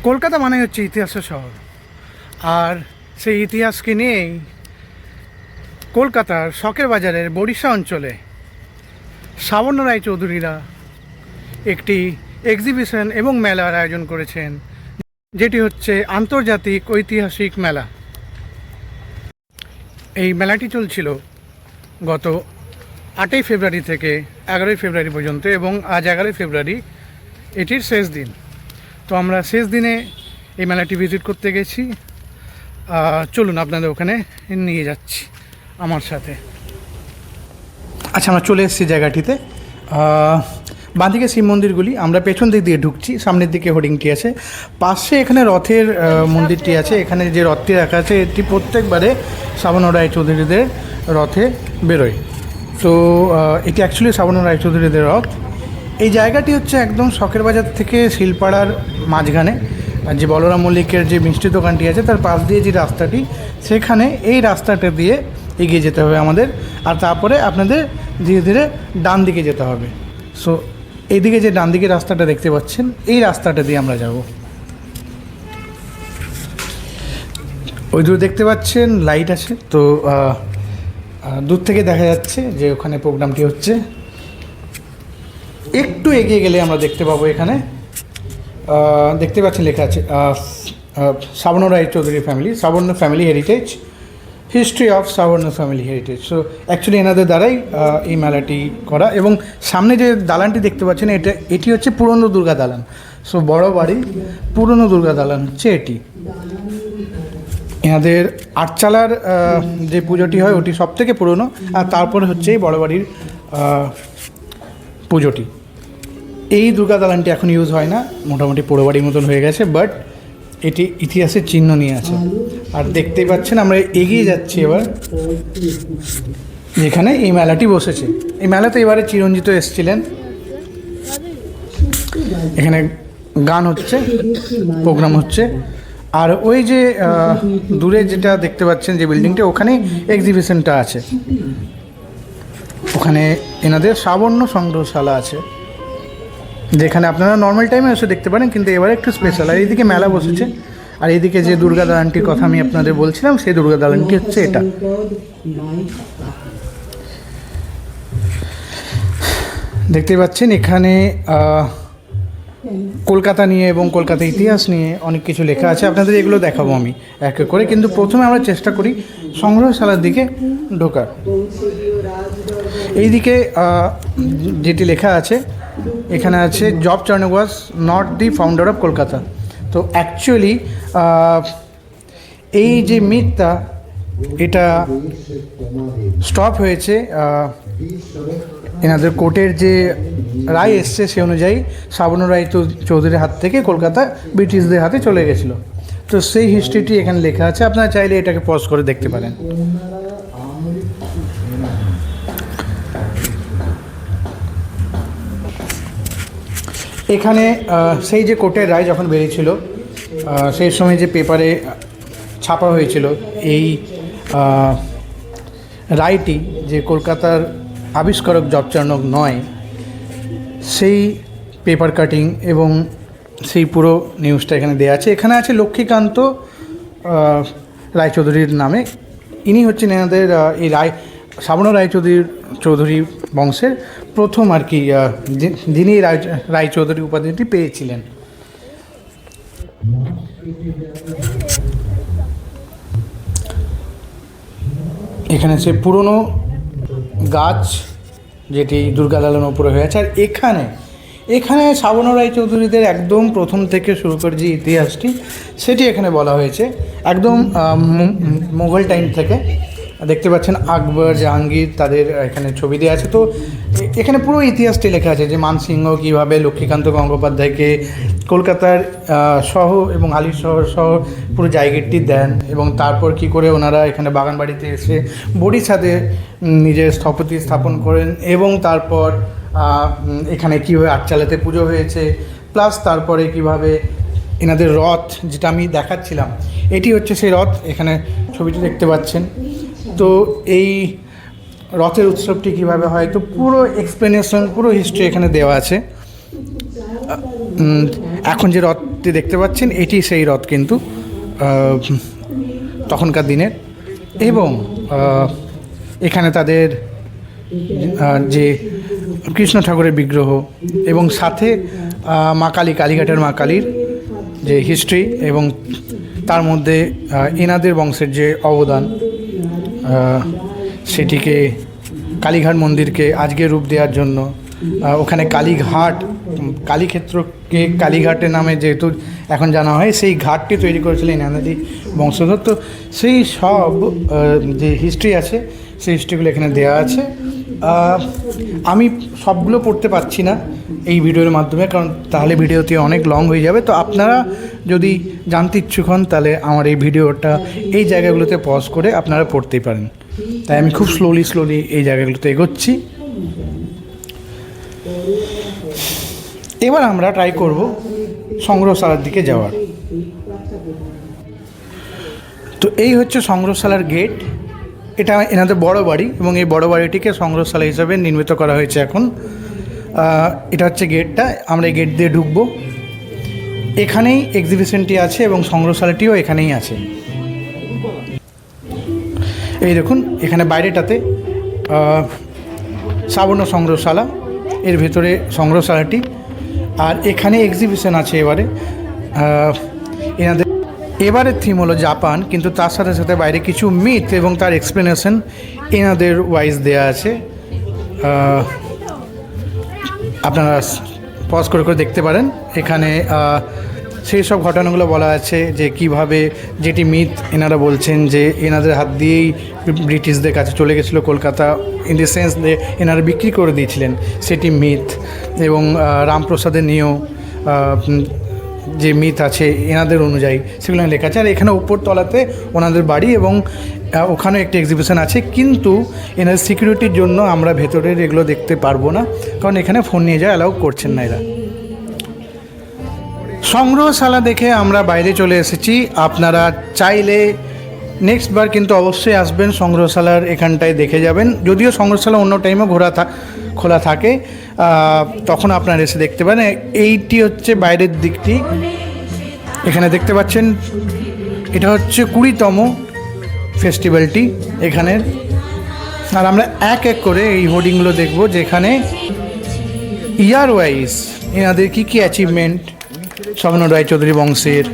কলকাতা মানে হচ্ছে ইতিহাসের শহর, আর সেই ইতিহাসকে নিয়েই কলকাতার শখের বাজারের বড়িশা অঞ্চলে সাবর্ণ রায়চৌধুরীরা একটি এক্সিবিশন এবং মেলার আয়োজন করেছেন, যেটি হচ্ছে আন্তর্জাতিক ঐতিহাসিক মেলা। এই মেলাটি চলছিল গত 8ই ফেব্রুয়ারি থেকে 11ই ফেব্রুয়ারি পর্যন্ত, এবং আজ 11ই ফেব্রুয়ারি এটির শেষ দিন। তো আমরা শেষ দিনে এই মেলাটি ভিজিট করতে গেছি। চলুন আপনাদের ওখানে নিয়ে যাচ্ছি আমার সাথে। আচ্ছা, আমরা চলে এসেছি জায়গাটিতে। বাঁদিকে শিব মন্দিরগুলি, আমরা পেছন দিক দিয়ে ঢুকছি, সামনের দিকে হোর্ডিংটি আছে, পাশে এখানে রথের মন্দিরটি আছে। এখানে যে রথটি রাখা আছে এটি প্রত্যেকবারে সাবর্ণ রায়চৌধুরীদের রথে বেরোয়। তো এটি অ্যাকচুয়ালি সাবর্ণ রায়চৌধুরীদের রথ। এই জায়গাটি হচ্ছে একদম শখের বাজার থেকে শিলপাড়ার মাঝখানে, যে বলরাম মল্লিকের যে মিষ্টি দোকানটি আছে তার পাশ দিয়ে যে রাস্তাটি, সেখানে এই রাস্তাটা দিয়ে এগিয়ে যেতে হবে আমাদের, আর তারপরে আপনাদের ধীরে ধীরে ডান দিকে যেতে হবে। সো এইদিকে যে ডান দিকে রাস্তাটা দেখতে পাচ্ছেন, এই রাস্তাটা দিয়ে আমরা যাব। ওই দূরে দেখতে পাচ্ছেন লাইট আছে, তো দূর থেকে দেখা যাচ্ছে যে ওখানে প্রোগ্রামটি হচ্ছে। একটু এগিয়ে গেলে আমরা দেখতে পাবো এখানে দেখতে পাচ্ছেন লেখা আছে Sabarna Roychowdhury family, Sabarna family heritage, history of Sabarna family heritage. So actually এনাদের দ্বারাই এই মেলাটি করা। এবং সামনে যে দালানটি দেখতে পাচ্ছেন এটি হচ্ছে পুরনো দুর্গা দালান। সো বড় বাড়ি পুরনো দুর্গা দালান হচ্ছে এটি। এনাদের আটচালার যে পুজোটি হয় ওটি সব থেকে পুরনো, আর তারপরে হচ্ছে এই বড় বাড়ির পুজোটি। এই দুর্গা দালানটি এখন ইউজ হয় না, মোটামুটি পুরো বাড়ির মতন হয়ে গেছে, বাট এটি ইতিহাসের চিহ্ন নিয়ে আছে। আর দেখতেই পাচ্ছেন আমরা এগিয়ে যাচ্ছি এবার যেখানে এই মেলাটি বসেছে। এই মেলাতে এবারে চিরঞ্জিত এসেছিলেন। এখানে গান হচ্ছে, প্রোগ্রাম হচ্ছে। আর ওই যে দূরে যেটা দেখতে পাচ্ছেন যে বিল্ডিংটা, ওখানেই এক্সিবিশনটা আছে। ওখানে এনাদের সাবর্ণ সংগ্রহশালা আছে, যেখানে আপনারা নর্মাল টাইমে এসে দেখতে পারেন, কিন্তু এবারে একটু স্পেশাল। আর এইদিকে মেলা বসেছে, আর এইদিকে যে দুর্গা দালানটির কথা আমি আপনাদের বলছিলাম, সেই দুর্গা দালানটি হচ্ছে এটা। দেখতে পাচ্ছেন এখানে কলকাতা নিয়ে এবং কলকাতা ইতিহাস নিয়ে অনেক কিছু লেখা আছে। আপনাদের এগুলো দেখাবো আমি এক এক করে, কিন্তু প্রথমে আমরা চেষ্টা করি সংগ্রহশালার দিকে ঢোকার। এইদিকে যেটি লেখা আছে, এখানে আছে job Charnock was not the founder of Kolkata. তো অ্যাকচুয়ালি এই যে মিথটা, এটা স্টপ হয়েছে এনাদের কোর্টের যে রায় এসছে সে অনুযায়ী সাবর্ণ রায়চৌধুরীর হাত থেকে কলকাতা ব্রিটিশদের হাতে চলে গেছিলো। তো সেই হিস্ট্রিটি এখানে লেখা আছে, আপনারা চাইলে এটাকে পজ করে দেখতে পারেন। এখানে সেই যে কোর্টের রায় যখন বেরিয়েছিল, সেই সময় যে পেপারে ছাপা হয়েছিল এই রায়টি, যে কলকাতার আবিষ্কারক জব চার্নক নয়, সেই পেপার কাটিং এবং সেই পুরো নিউজটা এখানে দেওয়া আছে। এখানে আছে লক্ষ্মীকান্ত রায়চৌধুরীর নামে। ইনি হচ্ছেন এনাদের এই সাবর্ণ রায়চৌধুরী বংশের প্রথম আর কি, যিনি রায়চৌধুরী উপাধিটি পেয়েছিলেন। এখানে সে পুরনো গাছ যেটি দুর্গা দালানের উপরে হয়ে আছে। আর এখানে সাবর্ণ রায়চৌধুরীদের একদম প্রথম থেকে শুরু করে যে ইতিহাসটি, সেটি এখানে বলা হয়েছে একদম মোগল টাইম থেকে। দেখতে পাচ্ছেন আকবর, জাহাঙ্গীর, তাদের এখানে ছবি দেওয়া আছে। তো এখানে পুরো ইতিহাসটি লেখা আছে যে মানসিংহ কীভাবে লক্ষ্মীকান্ত গঙ্গোপাধ্যায়কে কলকাতার সহ এবং আলী শহর সহ পুরো জায়গাটি দেন, এবং তারপর কি করে ওনারা এখানে বাগানবাড়িতে এসে বড়িছাদে নিজের স্থপতি স্থাপন করেন, এবং তারপর এখানে কীভাবে আটচালাতে পুজো হয়েছে, প্লাস তারপরে কিভাবে এনাদের রথ, যেটা আমি দেখাচ্ছিলাম, এটি হচ্ছে সেই রথ। এখানে ছবিটি দেখতে পাচ্ছেন। তো এই রথের উৎসবটি কীভাবে হয়, তো পুরো এক্সপ্লেনেশন, পুরো হিস্ট্রি এখানে দেওয়া আছে। এখন যে রথটি দেখতে পাচ্ছেন এটি সেই রথ কিন্তু তখনকার দিনের। এবং এখানে তাদের যে কৃষ্ণ ঠাকুরের বিগ্রহ এবং সাথে মা কালী, কালীঘাটের মা কালীর যে হিস্ট্রি এবং তার মধ্যে এনাদের বংশের যে অবদান, সেটিকে কালীঘাট মন্দিরকে আজকে রূপ দেওয়ার জন্য ওখানে কালীঘাট, কালীক্ষেত্রকে কালীঘাটের নামে যেহেতু এখন জানা হয়, সেই ঘাটটি তৈরি করেছিলেন এনাদেরই বংশধর। তো সেই সব যে হিস্ট্রি আছে সেই হিস্ট্রিগুলো এখানে দেওয়া আছে। আমি সবগুলো পড়তে পারছি না এই ভিডিওর মাধ্যমে, কারণ তাহলে ভিডিওটি অনেক লং হয়ে যাবে। তো আপনারা যদি জানতে ইচ্ছুক হন তাহলে আমার এই ভিডিওটা এই জায়গাগুলোতে পজ করে আপনারা পড়তেই পারেন। তাই আমি খুব স্লোলি এই জায়গাগুলোতে এগোচ্ছি। এবার আমরা ট্রাই করব সংগ্রহশালার দিকে যাওয়ার। তো এই হচ্ছে সংগ্রহশালার গেট। এটা এনাদের বড় বাড়ি এবং এই বড় বাড়িটিকে সংগ্রহশালা হিসাবে নির্মিত করা হয়েছে এখন। এটা হচ্ছে গেটটা, আমরা এই গেট দিয়ে ঢুকবো। এখানেই এক্সিবিশনটি আছে এবং সংগ্রহশালাটিও এখানেই আছে। এই দেখুন এখানে বাইরেটাতে সাবর্ণ সংগ্রহশালা, এর ভেতরে সংগ্রহশালাটি, আর এখানে এক্সিবিশন আছে। এনাদের এবারের থিম হলো জাপান, কিন্তু তার সাথে সাথে বাইরে কিছু মিথ এবং তার এক্সপ্লেনেশন এনাদের ওয়াইজ দেয়া আছে। আপনারা পজ করে দেখতে পারেন। এখানে সেই সব ঘটনাগুলো বলা আছে যে কিভাবে, যেটি মিথ এনারা বলছেন যে এনাদের হাত দিয়েই ব্রিটিশদের কাছে চলে গেছিলো কলকাতা, ইন দ্য সেন্স যে এনারা বিক্রি করে দিয়েছিলেন, সেটি মিথ। এবং রামপ্রসাদের নিয়েও যে মিথ আছে এনাদের অনুযায়ী সেগুলো লেখা আছে। আর এখানে উপরতলাতে ওনাদের বাড়ি এবং ওখানে একটি এক্সিবিশন আছে, কিন্তু এনাদের সিকিউরিটির জন্য আমরা ভেতরের এগুলো দেখতে পারবো না, কারণ এখানে ফোন নিয়ে যাওয়া অ্যালাউ করছেন না এরা। সংগ্রহশালা দেখে আমরা বাইরে চলে এসেছি। আপনারা চাইলে নেক্সট বার কিন্তু অবশ্যই আসবেন সংগ্রহশালার এখানটায় দেখে যাবেন। যদিও সংগ্রহশালা অন্য টাইমও খোলা থাকে, তখন আপনারা এসে দেখতে পারেন। এইটি হচ্ছে বাইরের দিকটি, এখানে দেখতে পাচ্ছেন। এটা হচ্ছে 20তম ফেস্টিভ্যালটি এখানের। আর আমরা এক এক করে এই হোর্ডিংগুলো দেখব, যেখানে ইয়ার ওয়াইজ এনাদের কী কী অ্যাচিভমেন্ট সবর্ণ রায়চৌধুরী বংশের,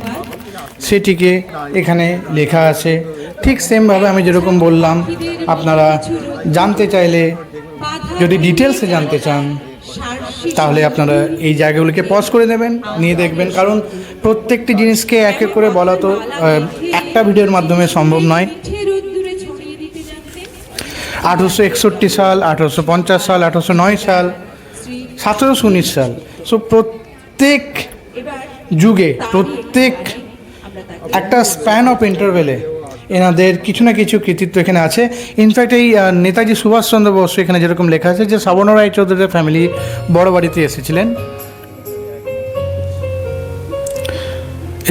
সেটিকে এখানে লেখা আছে। ঠিক সেমভাবে আমি যেরকম বললাম, আপনারা জানতে চাইলে, যদি ডিটেলসে জানতে চান, তাহলে আপনারা এই জায়গাগুলিকে পজ করে নেবেন, নিয়ে দেখবেন। কারণ প্রত্যেকটি জিনিসকে এক এক করে বলা তো একটা ভিডিওর মাধ্যমে সম্ভব নয়। 1861 সাল, 1850 সাল, 1809 সাল, 1719 সাল, সো প্রত্যেক যুগে, প্রত্যেক একটা স্প্যান অফ ইন্টারভেলে এনাদের কিছু না কিছু কৃতিত্ব এখানে আছে। ইনফ্যাক্ট এই নেতাজি সুভাষচন্দ্র বসু এখানে যেরকম লেখা আছে যে সাবর্ণ রায়চৌধুরীর ফ্যামিলি বড় বাড়িতে এসেছিলেন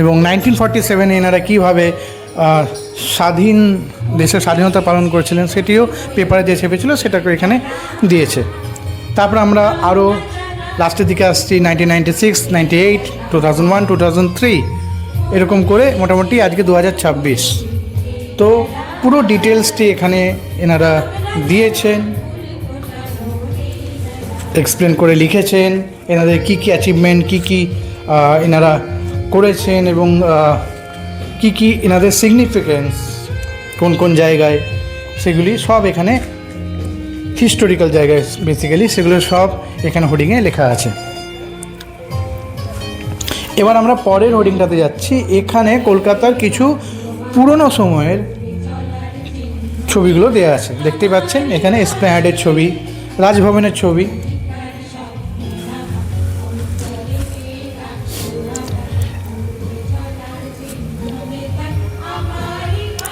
এবং 1947 এনারা কীভাবে স্বাধীন দেশের স্বাধীনতা পালন করেছিলেন সেটিও পেপারে যে ছেপেছিল সেটাকে এখানে দিয়েছে। তারপর আমরা আরও লাস্টের দিকে আসছি 1996, 98, 2001, 2003, এরকম করে মোটামুটি আজকে 2026। তো পুরো ডিটেলসটি এখানে এনারা দিয়েছেন, এক্সপ্লেন করে লিখেছেন এনাদের কী কী অ্যাচিভমেন্ট, কী কী এনারা করেছেন এবং কী কী এনাদের সিগনিফিকেন্স কোন কোন জায়গায়, সেগুলি সব এখানে হিস্টোরিক্যাল জায়গায় বেসিক্যালি সেগুলো সব এখানে হোর্ডিংয়ে লেখা আছে। এবার আমরা পরের হোর্ডিংটাতে যাচ্ছি। এখানে কলকাতার কিছু পুরনো সময়ের ছবিগুলো দেওয়া আছে, দেখতেই পাচ্ছেন। এখানে এসপ্ল্যানেডের ছবি, রাজভবনের ছবি,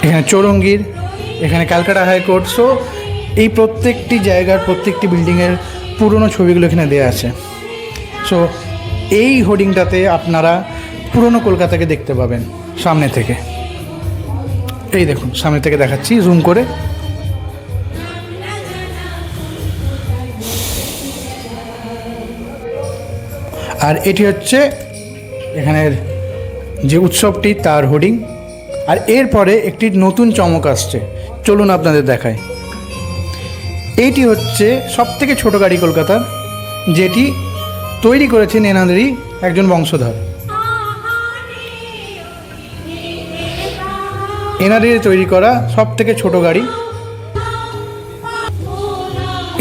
এখানে চৌরঙ্গীর, এখানে ক্যালকাটা হাইকোর্ট। সো এই প্রত্যেকটি জায়গার প্রত্যেকটি বিল্ডিংয়ের পুরনো ছবিগুলো এখানে দেওয়া আছে। সো এই হোর্ডিংটাতে আপনারা পুরনো কলকাতাকে দেখতে পাবেন সামনে থেকে। এই দেখুন সামনে থেকে দেখাচ্ছি জুম করে। আর এটি হচ্ছে এখানের যে উৎসবটি তার হোর্ডিং। আর এরপরে একটি নতুন চমক আসছে, চলুন আপনাদের দেখায়। এইটি হচ্ছে সবথেকে ছোট গাড়ি কলকাতার, যেটি তৈরি করেছেন এনাদেরই একজন বংশধর। এনাদের তৈরি করা সবথেকে ছোট গাড়ি।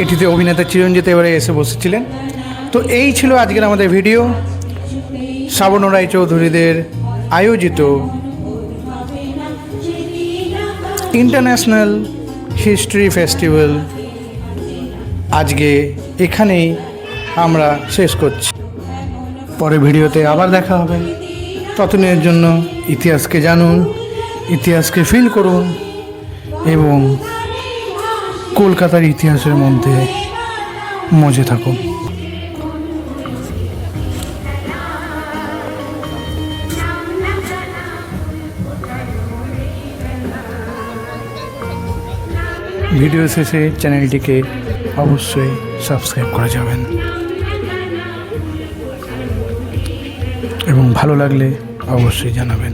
এটিতে অভিনেতা চিরঞ্জিত এবারে এসে বসেছিলেন। তো এই ছিল আজকের আমাদের ভিডিও, শ্রাবণ রায়চৌধুরীদের আয়োজিত ইন্টারন্যাশনাল হিস্ট্রি ফেস্টিভ্যাল। আজকে এখানেই আমরা শেষ করছি, পরে ভিডিওতে আবার দেখা হবে। ততদিনের জন্য ইতিহাসকে জানুন, ইতিহাসকে ফিল করুন এবং কলকাতার ইতিহাসের মধ্যে মজে থাকুন। ভিডিও শেষে চ্যানেলটিকে অবশ্যই সাবস্ক্রাইব করে যাবেন এবং ভালো লাগলে অবশ্যই জানাবেন।